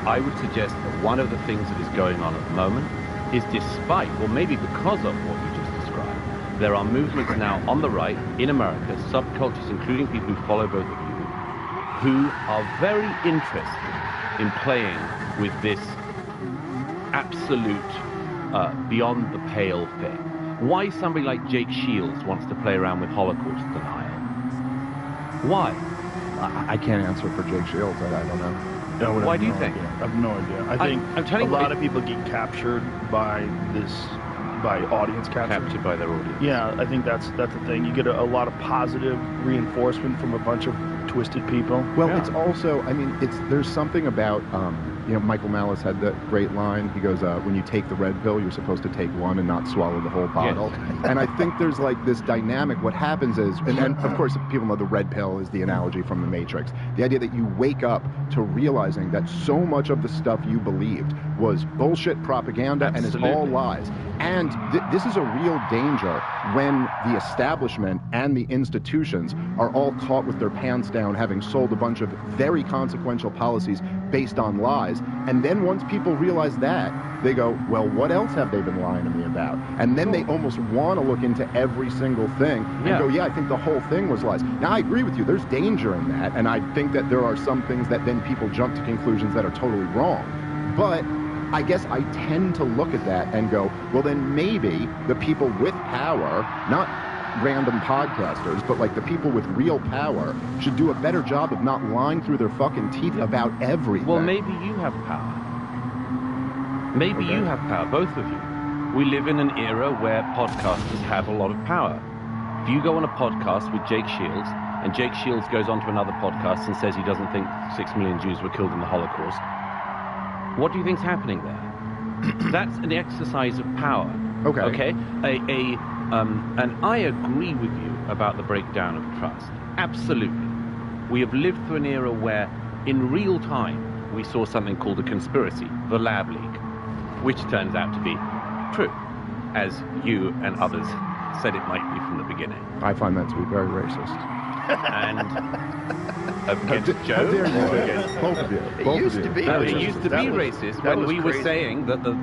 I would suggest that one of the things that is going on at the moment is, despite, or maybe because of what you just described, there are movements now on the right in America, subcultures, including people who follow both of you, who are very interested in playing with this absolute beyond the pale thing. Why somebody like Jake Shields wants to play around with Holocaust denial? Why? I can't answer for Jake Shields. I don't know. No, why do you think? I have no idea. I think a lot of people get captured by audience capture. Captured by their audience. Yeah, I think that's the thing. You get a lot of positive reinforcement from a bunch of twisted people. Well, it's also, I mean, there's something about, Michael Malice had that great line. He goes, when you take the red pill, you're supposed to take one and not swallow the whole bottle. Yes. And I think there's like this dynamic. What happens is, and of course, people know the red pill is the analogy from the Matrix. The idea that you wake up to realizing that so much of the stuff you believed was bullshit propaganda and is all lies. And this is a real danger when the establishment and the institutions are all caught with their pants down, having sold a bunch of very consequential policies based on lies. And then once people realize that, they go, well, what else have they been lying to me about? And then they almost want to look into every single thing and go, yeah, I think the whole thing was lies. Now, I agree with you. There's danger in that. And I think that there are some things that then people jump to conclusions that are totally wrong. But I guess I tend to look at that and go, well, then maybe the people with power, not random podcasters, but like the people with real power, should do a better job of not lying through their fucking teeth about everything. Well, maybe you have power. Maybe you have power, both of you. We live in an era where podcasters have a lot of power. If you go on a podcast with Jake Shields, and Jake Shields goes on to another podcast and says he doesn't think 6 million Jews were killed in the Holocaust, what do you think's happening there? That's an exercise of power. Okay? And I agree with you about the breakdown of trust. Absolutely. We have lived through an era where, in real time, we saw something called a conspiracy, the Lab Leak, which turns out to be true, as you and others said it might be from the beginning. I find that to be very racist. And against Joe? Both of you. It used to be racist when we were saying that the